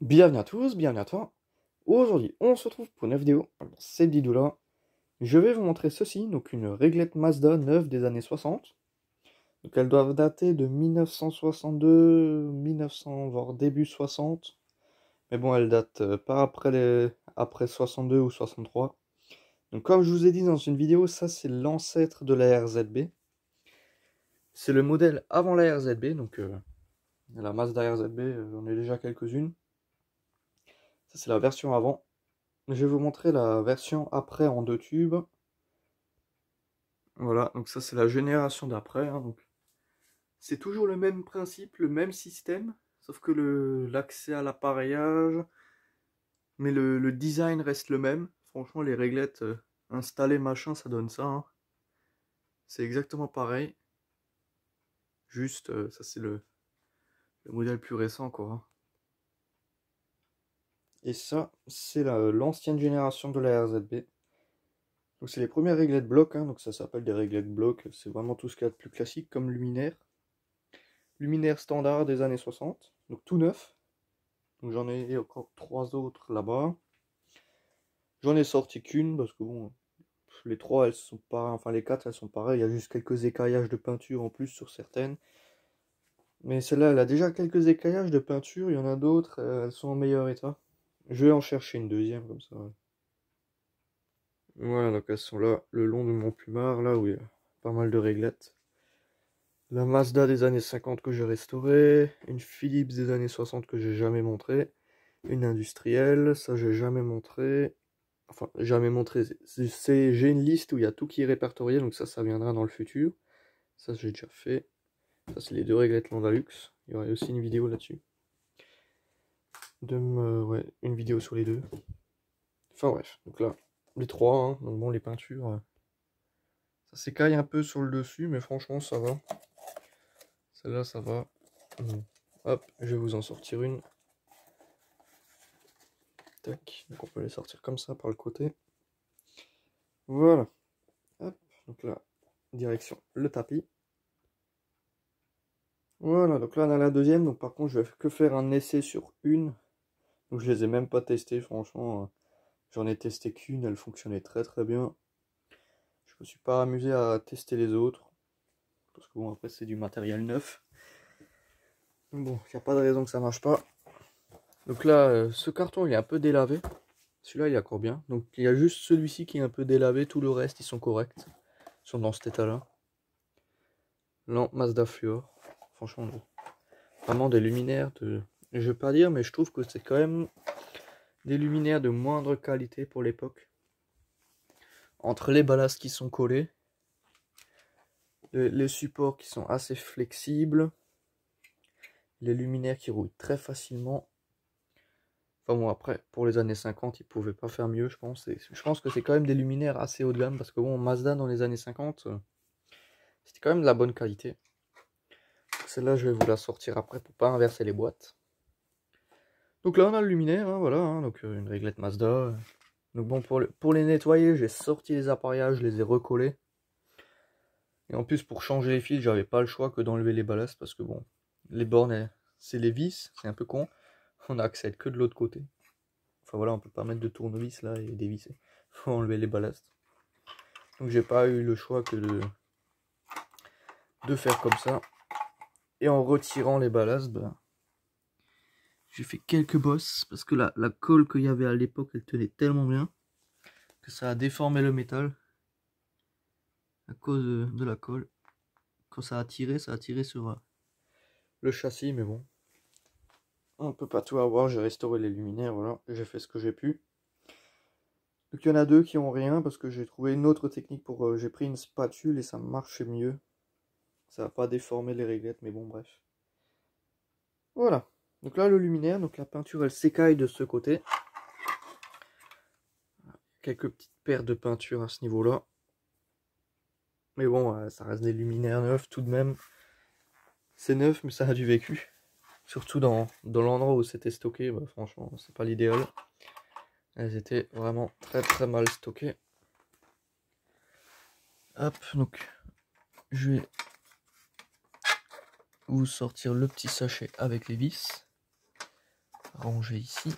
Bienvenue à tous, bienvenue à toi. Aujourd'hui, on se retrouve pour une nouvelle vidéo. Dans cette vidéo-là, je vais vous montrer ceci, donc une réglette Mazda neuve des années 60. Donc elles doivent dater de 1962, 1900, voire début 60. Mais bon, elles datent pas après 62 ou 63. Donc comme je vous ai dit dans une vidéo, ça c'est l'ancêtre de la RZB. C'est le modèle avant la RZB, donc la Mazda RZB, j'en ai déjà quelques-unes. Ça c'est la version avant. Je vais vous montrer la version après en 2 tubes. Voilà, donc ça c'est la génération d'après. Donc c'est toujours le même principe, le même système, sauf que l'accès à l'appareillage, mais le design reste le même. Franchement, les réglettes installées, machin, ça donne ça, hein. C'est exactement pareil. Juste, ça c'est le modèle plus récent, quoi, hein. Et ça, c'est l'ancienne génération de la RZB. Donc c'est les premières réglettes blocs, hein, donc ça s'appelle des réglettes blocs. C'est vraiment tout ce qu'il y a de plus classique comme luminaire. Luminaire standard des années 60, donc tout neuf. Donc j'en ai encore 3 autres là-bas. J'en ai sorti qu'une parce que bon, les 3 elles sont pas, enfin les 4 elles sont pareilles. Il y a juste quelques écaillages de peinture en plus sur certaines. Mais celle-là elle a déjà quelques écaillages de peinture. Il y en a d'autres, elles sont en meilleur état. Je vais en chercher une deuxième comme ça. Voilà, donc elles sont là le long de mon plumard, là où il y a pas mal de réglettes. La Mazda des années 50 que j'ai restaurée, une Philips des années 60 que j'ai jamais montré, une industrielle, ça j'ai jamais montré, enfin jamais montré, j'ai une liste où il y a tout qui est répertorié, donc ça viendra dans le futur, ça j'ai déjà fait, ça c'est les 2 réglettes Landalux, il y aurait aussi une vidéo là-dessus, ouais, une vidéo sur les 2, enfin bref, donc là, les 3, hein. Donc bon les peintures, ça s'écaille un peu sur le dessus, mais franchement ça va, celle-là ça va. Hop, je vais vous en sortir une. Tac, donc on peut les sortir comme ça par le côté. Voilà. Hop, donc là, direction le tapis. Voilà, donc là on a la deuxième. Donc par contre, je vais que faire un essai sur une. Donc je les ai même pas testées, franchement. J'en ai testé qu'une, elle fonctionnait très très bien. Je me suis pas amusé à tester les autres. Parce que bon, après c'est du matériel neuf. Bon, il n'y a pas de raison que ça marche pas. Donc là, ce carton il est un peu délavé. Celui-là il est encore bien. Donc il y a juste celui-ci qui est un peu délavé. Tout le reste ils sont corrects. Ils sont dans cet état-là. Lampe Mazda Fluor. Franchement, vraiment des luminaires de... Je vais pas dire, mais je trouve que c'est quand même des luminaires de moindre qualité pour l'époque. Entre les ballasts qui sont collés, les supports qui sont assez flexibles, les luminaires qui rouillent très facilement. Enfin bon, après, pour les années 50, ils pouvaient pas faire mieux, je pense. Je pense que c'est quand même des luminaires assez haut de gamme, parce que bon, Mazda dans les années 50, c'était quand même de la bonne qualité. Celle-là, je vais vous la sortir après pour pas inverser les boîtes. Donc là, on a le luminaire, hein, voilà, hein, donc une réglette Mazda. Donc bon, pour les nettoyer, j'ai sorti les appareillages, je les ai recollés. Et en plus, pour changer les fils, j'avais pas le choix que d'enlever les ballasts, parce que bon, les bornes, c'est les vis, c'est un peu con. On accède que de l'autre côté. Enfin voilà, on peut pas mettre de tournevis là et dévisser. Faut enlever les ballasts. Donc j'ai pas eu le choix que de faire comme ça. Et en retirant les ballasts, ben, j'ai fait quelques bosses, parce que la colle qu'il y avait à l'époque, elle tenait tellement bien, que ça a déformé le métal. À cause de la colle. Quand ça a tiré sur le châssis, mais bon. On peut pas tout avoir, j'ai restauré les luminaires, voilà, j'ai fait ce que j'ai pu. Donc il y en a 2 qui ont rien, parce que j'ai trouvé une autre technique pour... j'ai pris une spatule et ça marche mieux. Ça va pas déformer les réglettes, mais bon, bref. Voilà. Donc là, le luminaire, donc la peinture, elle s'écaille de ce côté. Quelques petites paires de peinture à ce niveau-là. Mais bon, ça reste des luminaires neufs tout de même. C'est neuf, mais ça a du vécu. Surtout dans l'endroit où c'était stocké, bah, franchement, c'est pas l'idéal. Elles étaient vraiment très très mal stockées. Hop, donc je vais vous sortir le petit sachet avec les vis. ranger ici.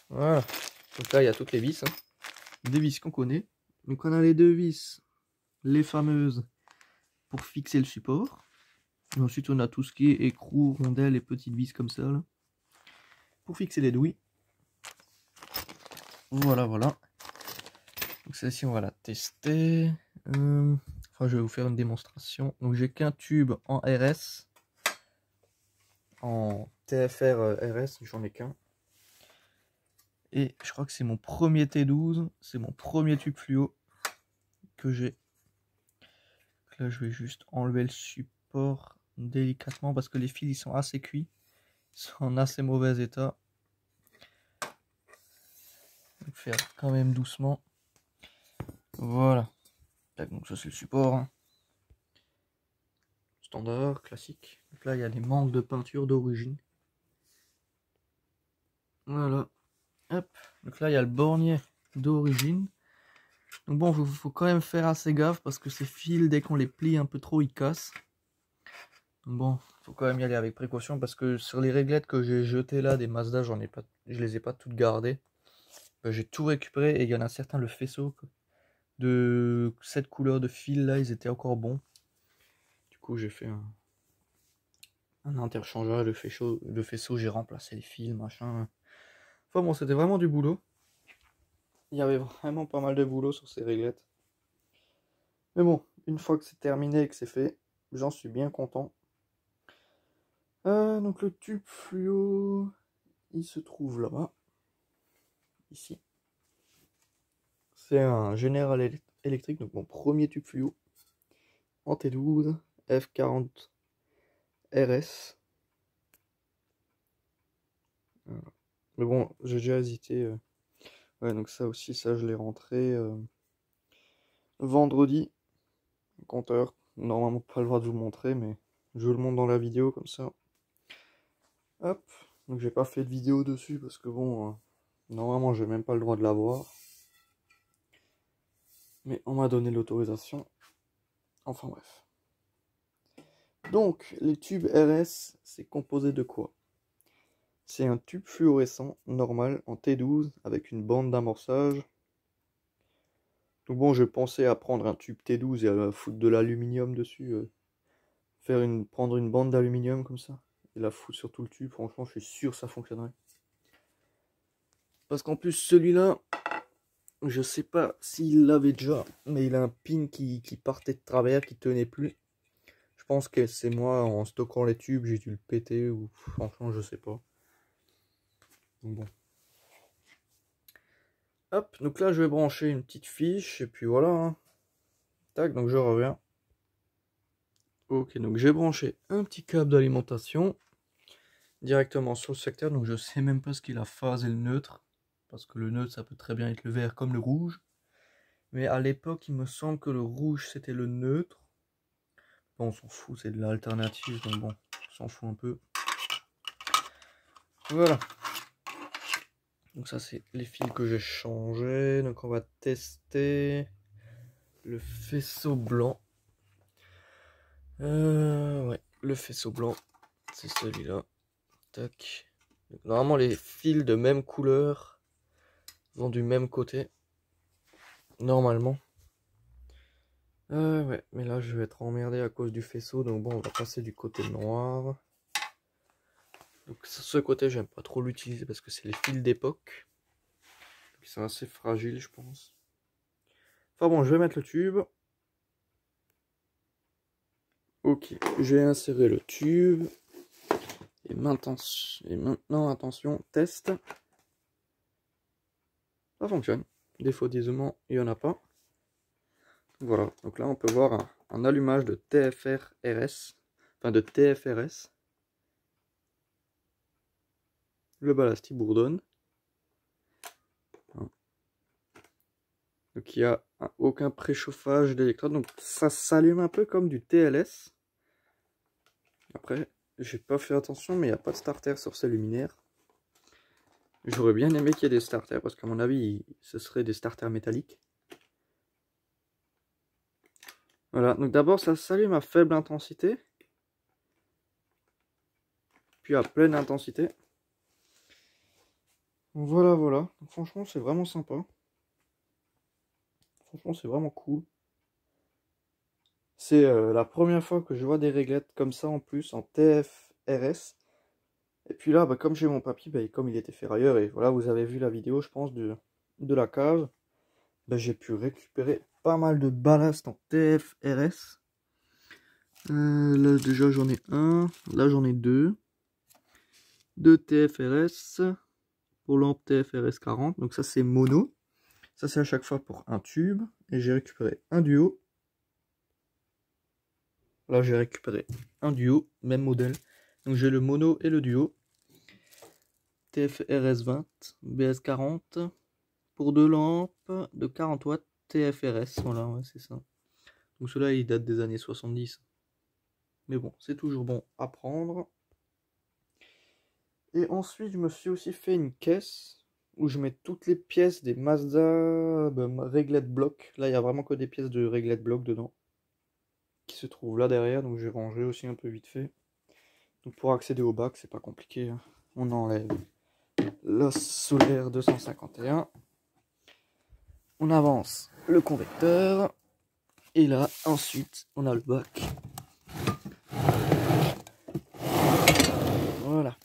Voilà. Donc là, il y a toutes les vis. Hein. Des vis qu'on connaît. Donc on a les deux vis, les fameuses, pour fixer le support. Et ensuite, on a tout ce qui est écrou, rondelles et petites vis comme ça, là, pour fixer les douilles. Voilà, voilà. Donc celle-ci, on va la tester. Enfin, je vais vous faire une démonstration. Donc j'ai qu'un tube en RS. En TFR RS, j'en ai qu'un. Et je crois que c'est mon premier T12. C'est mon premier tube fluo que j'ai. Là, je vais juste enlever le support délicatement parce que les fils ils sont assez cuits. Ils sont en assez mauvais état. Je vais faire quand même doucement. Voilà. Donc ça c'est le support. Hein. Standard, classique. Donc là, il y a les manques de peinture d'origine. Voilà. Hop. Donc là, il y a le bornier d'origine. Donc bon, faut quand même faire assez gaffe parce que ces fils, dès qu'on les plie un peu trop, ils cassent. Donc bon, faut quand même y aller avec précaution parce que sur les réglettes que j'ai jetées là, des Mazda, je les ai pas toutes gardées. J'ai tout récupéré et il y en a certains, le faisceau de cette couleur de fil là, ils étaient encore bons. Du coup, j'ai fait un interchangeage de faisceau, j'ai remplacé les fils, machin. Enfin bon, c'était vraiment du boulot. Il y avait vraiment pas mal de boulot sur ces réglettes. Mais bon, une fois que c'est terminé et que c'est fait, j'en suis bien content. Donc le tube fluo, il se trouve là-bas. Ici. C'est un General Electric, donc mon premier tube fluo. En T12, F40 RS. Voilà. Mais bon, j'ai déjà hésité. Ouais, donc ça aussi, ça je l'ai rentré vendredi. Compteur, normalement pas le droit de vous montrer, mais je vous le montre dans la vidéo comme ça. Hop, donc j'ai pas fait de vidéo dessus parce que bon, normalement j'ai même pas le droit de l'avoir. Mais on m'a donné l'autorisation. Enfin bref. Donc, les tubes RS, c'est composé de quoi? C'est un tube fluorescent normal en T12 avec une bande d'amorçage. Donc bon, je pensais à prendre un tube T12 et à foutre de l'aluminium dessus. Prendre une bande d'aluminium comme ça et la foutre sur tout le tube. Franchement, je suis sûr que ça fonctionnerait. Parce qu'en plus, celui-là, je sais pas s'il l'avait déjà, mais il a un pin qui partait de travers, qui tenait plus. Je pense que c'est moi, en stockant les tubes, j'ai dû le péter ou franchement, je sais pas. Donc bon. Hop, donc là, je vais brancher une petite fiche et puis voilà. Hein. Tac, donc je reviens. Ok, donc j'ai branché un petit câble d'alimentation directement sur le secteur. Donc je sais même pas ce qu'est la phase et le neutre. Parce que le neutre, ça peut très bien être le vert comme le rouge. Mais à l'époque, il me semble que le rouge, c'était le neutre. Bon, on s'en fout, c'est de l'alternative. Donc bon, on s'en fout un peu. Voilà. Donc ça, c'est les fils que j'ai changés. Donc on va tester le faisceau blanc. Ouais, le faisceau blanc, c'est celui-là. Tac. Donc, normalement, les fils de même couleur vont du même côté. Normalement. Ouais, mais là, je vais être emmerdé à cause du faisceau. Donc bon, on va passer du côté noir. Donc ce côté, j'aime pas trop l'utiliser parce que c'est les fils d'époque. Ils sont assez fragiles, je pense. Enfin bon, je vais mettre le tube. Ok, j'ai inséré le tube. Et maintenant, attention, test. Ça fonctionne. Défaut d'isolement, il n'y en a pas. Voilà, donc là on peut voir un allumage de TFR RS. Enfin de TFRS. Le ballast il bourdonne. Donc il n'y a aucun préchauffage d'électrode. Donc ça s'allume un peu comme du TLS. Après, j'ai pas fait attention, mais il n'y a pas de starter sur ces luminaires. J'aurais bien aimé qu'il y ait des starters, parce qu'à mon avis, ce serait des starters métalliques. Voilà, donc d'abord ça s'allume à faible intensité. puis à pleine intensité. Voilà, voilà. Donc, franchement, c'est vraiment sympa. Franchement, c'est vraiment cool. C'est la première fois que je vois des réglettes comme ça en plus, en TFRS. Et puis là, bah, comme j'ai mon papy, bah, comme il était ferrailleur, et voilà, vous avez vu la vidéo, je pense, de la cave, bah, j'ai pu récupérer pas mal de ballast en TFRS. Là, déjà, j'en ai un. Là, j'en ai deux. Deux TFRS pour lampe TFRS 40. Donc ça, c'est mono. Ça, c'est à chaque fois pour un tube. Et j'ai récupéré un duo. Là, j'ai récupéré un duo, même modèle. Donc j'ai le mono et le duo. TFRS 20, BS 40. Pour deux lampes de 40 watts TFRS. Voilà, ouais, c'est ça. Donc ceux-là, ils datent des années 70. Mais bon, c'est toujours bon à prendre. Et ensuite, je me suis aussi fait une caisse où je mets toutes les pièces des Mazda réglette bloc. Là, il n'y a vraiment que des pièces de réglette bloc dedans qui se trouvent là derrière. Donc, j'ai rangé aussi un peu vite fait. Donc, pour accéder au bac, c'est pas compliqué, hein. On enlève l'os solaire 251. On avance le convecteur. Et là, ensuite, on a le bac. Voilà.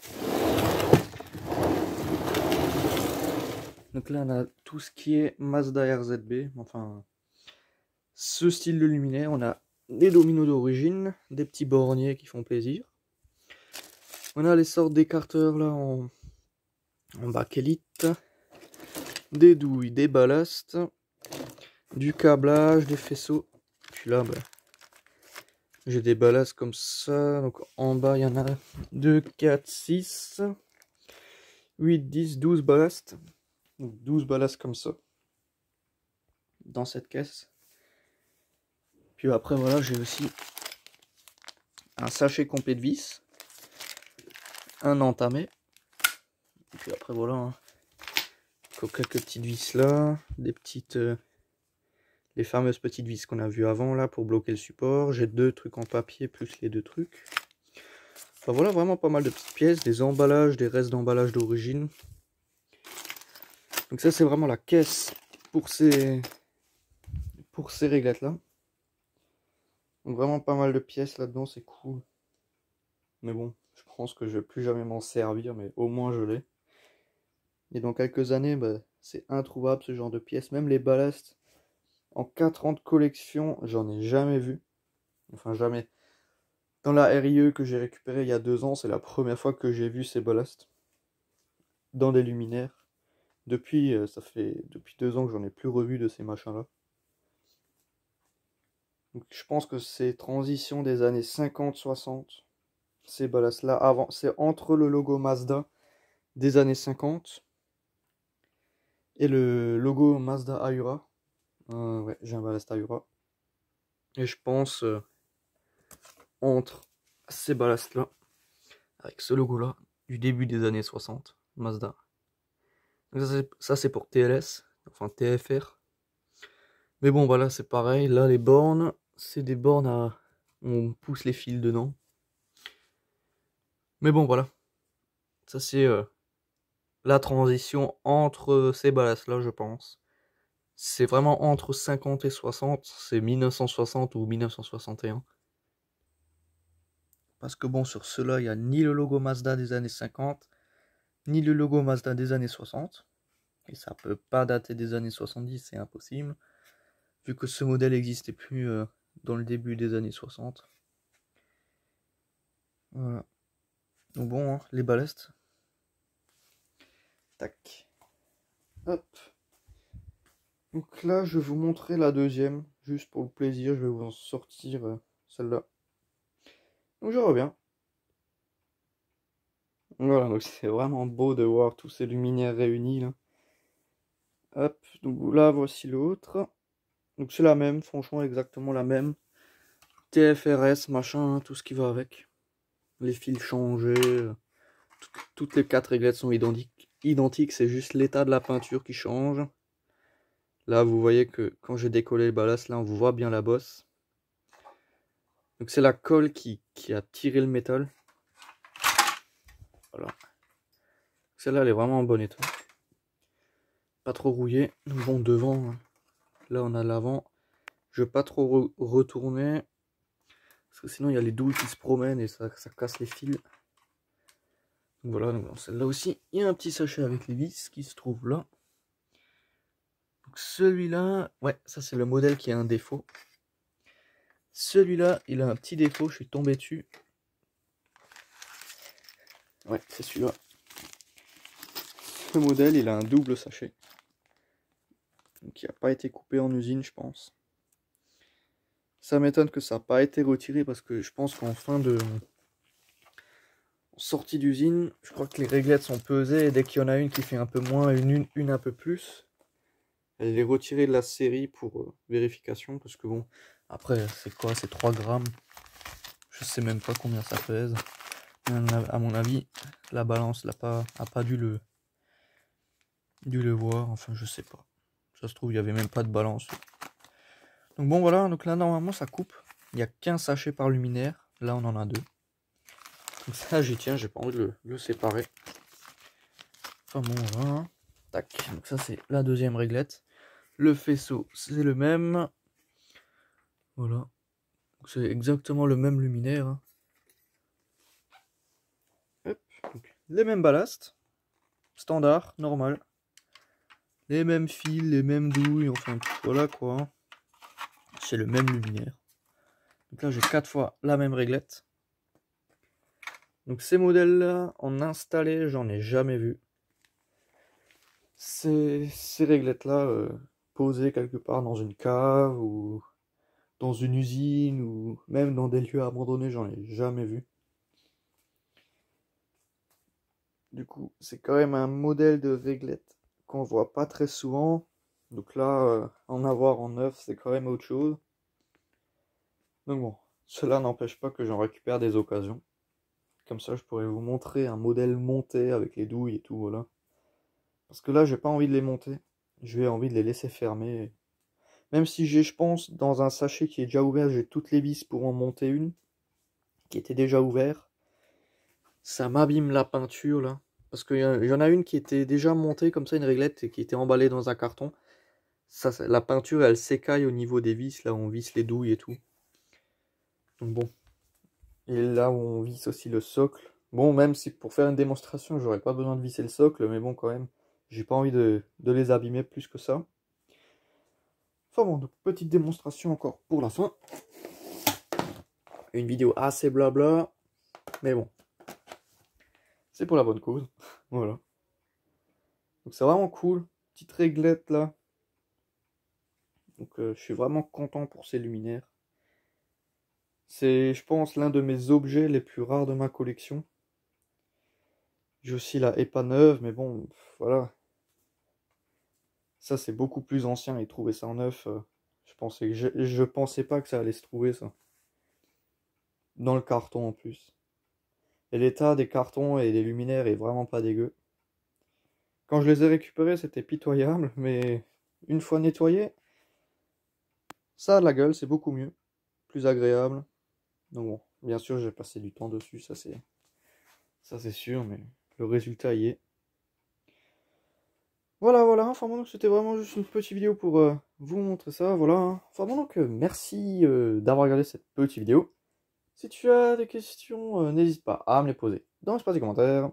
Donc là, on a tout ce qui est Mazda RZB. Enfin, ce style de luminaire. On a des dominos d'origine, des petits borniers qui font plaisir. On a les sortes d'écarteurs là en bakélite. Des douilles, des ballasts. Du câblage, des faisceaux. Puis là, bah, j'ai des ballasts comme ça. Donc en bas, il y en a 2, 4, 6, 8, 10, 12 ballasts. Donc 12 ballasts comme ça. Dans cette caisse. Puis après, voilà, j'ai aussi un sachet complet de vis. Un entamé. Et puis après, voilà, hein, quelques petites vis là. Des petites... les fameuses petites vis qu'on a vues avant là pour bloquer le support. J'ai deux trucs en papier plus les deux trucs. Enfin voilà, vraiment pas mal de petites pièces, des emballages, des restes d'emballage d'origine. Donc ça c'est vraiment la caisse pour ces réglettes là. Donc vraiment pas mal de pièces là-dedans, c'est cool. Mais bon, je pense que je vais plus jamais m'en servir, mais au moins je l'ai. Et dans quelques années, bah, c'est introuvable ce genre de pièces. Même les ballasts, en 4 ans de collection, j'en ai jamais vu. Enfin jamais. Dans la RIE que j'ai récupérée il y a 2 ans, c'est la première fois que j'ai vu ces ballasts dans des luminaires. Depuis, ça fait depuis 2 ans que j'en ai plus revu de ces machins-là. Donc je pense que c'est transition des années 50-60. Ces ballasts-là, avant, c'est entre le logo Mazda des années 50 et le logo Mazda Ayura. Ouais, j'ai un ballast Ayura. Et je pense entre ces ballasts-là, avec ce logo-là, du début des années 60, Mazda. Donc ça c'est pour TLS, enfin TFR. Mais bon, voilà, c'est pareil. Là, les bornes, c'est des bornes à... on pousse les fils dedans. Mais bon, voilà. Ça, c'est la transition entre ces ballasts-là, je pense. C'est vraiment entre 50 et 60. C'est 1960 ou 1961. Parce que bon, sur ceux-là, il n'y a ni le logo Mazda des années 50, ni le logo Mazda des années 60. Et ça peut pas dater des années 70, c'est impossible. Vu que ce modèle n'existait plus dans le début des années 60. Voilà. Donc bon, hein, les ballasts. Tac. Hop. Donc là, je vais vous montrer la deuxième. Juste pour le plaisir, je vais vous en sortir celle-là. Donc je reviens. Voilà, donc c'est vraiment beau de voir tous ces luminaires réunis là. Hop, donc là, voici l'autre. Donc c'est la même, franchement, exactement la même. TFRS, machin, tout ce qui va avec. Les fils changés. Toutes les 4 réglettes sont identiques, c'est juste l'état de la peinture qui change. Là, vous voyez que quand j'ai décollé le ballast, là, on voit bien la bosse. Donc c'est la colle qui a tiré le métal. Voilà. Celle-là, elle est vraiment en bon état. Pas trop rouillée. Donc bon, devant, là on a l'avant. Je veux pas trop retourner. Parce que sinon, il y a les douilles qui se promènent et ça casse les fils. Donc voilà, donc celle-là aussi, il y a un petit sachet avec les vis qui se trouve là. Donc celui-là, ouais, ça c'est le modèle qui a un défaut. Celui-là, il a un petit défaut, je suis tombé dessus. Ouais, c'est celui-là. Ce modèle, il a un double sachet. Donc il n'a pas été coupé en usine, je pense. Ça m'étonne que ça n'a pas été retiré parce que je pense qu'en fin de sortie d'usine, je crois que les réglettes sont pesées et dès qu'il y en a une qui fait un peu moins, une un peu plus, elle est retirée de la série pour vérification parce que bon, après c'est quoi, c'est 3 grammes. Je sais même pas combien ça pèse. À mon avis, la balance a pas dû le voir, enfin je sais pas. Ça se trouve, il n'y avait même pas de balance. Donc bon voilà, donc là normalement ça coupe. Il n'y a qu'un sachet par luminaire. Là on en a 2. Donc ça j'y tiens, j'ai pas envie de le séparer. Enfin bon voilà. Tac. Donc ça c'est la deuxième réglette. Le faisceau c'est le même. Voilà. C'est exactement le même luminaire. Hop. Donc, les mêmes ballasts. Standard, normal. Les mêmes fils, les mêmes douilles, enfin voilà quoi. C'est le même luminaire. Donc là j'ai 4 fois la même réglette. Donc ces modèles-là, en installé, j'en ai jamais vu. Ces réglettes-là, posées quelque part dans une cave ou dans une usine ou même dans des lieux abandonnés, j'en ai jamais vu. Du coup, c'est quand même un modèle de réglette qu'on voit pas très souvent. Donc là, en avoir en neuf, c'est quand même autre chose. Donc bon, cela n'empêche pas que j'en récupère des occasions. Comme ça, je pourrais vous montrer un modèle monté avec les douilles et tout, voilà. Parce que là, j'ai pas envie de les monter. J'ai envie de les laisser fermer. Même si j'ai, je pense, dans un sachet qui est déjà ouvert, j'ai toutes les vis pour en monter une. Qui était déjà ouverte. Ça m'abîme la peinture, là. Parce qu'il y en a une qui était déjà montée, comme ça, une réglette, et qui était emballée dans un carton. Ça, la peinture, elle s'écaille au niveau des vis, là où on visse les douilles et tout. Donc bon. Et là où on visse aussi le socle. Bon, même si pour faire une démonstration, j'aurais pas besoin de visser le socle, mais bon, quand même, j'ai pas envie de les abîmer plus que ça. Enfin bon, donc petite démonstration encore pour la fin. Une vidéo assez blabla, mais bon. C'est pour la bonne cause. Voilà. Donc c'est vraiment cool. Petite réglette là. Donc je suis vraiment content pour ces luminaires. C'est, je pense, l'un de mes objets les plus rares de ma collection. J'ai aussi la EPA neuve, mais bon, voilà. Ça, c'est beaucoup plus ancien et trouver ça en neuf, je pensais pas que ça allait se trouver, ça. Dans le carton, en plus. Et l'état des cartons et des luminaires est vraiment pas dégueu. Quand je les ai récupérés, c'était pitoyable, mais une fois nettoyé, ça a de la gueule, c'est beaucoup mieux. Plus agréable. Donc bon, bien sûr, j'ai passé du temps dessus, ça c'est sûr, mais le résultat y est. Voilà, voilà, enfin bon, donc c'était vraiment juste une petite vidéo pour vous montrer ça, voilà. Enfin bon, donc merci d'avoir regardé cette petite vidéo. Si tu as des questions, n'hésite pas à me les poser dans l'espace des commentaires.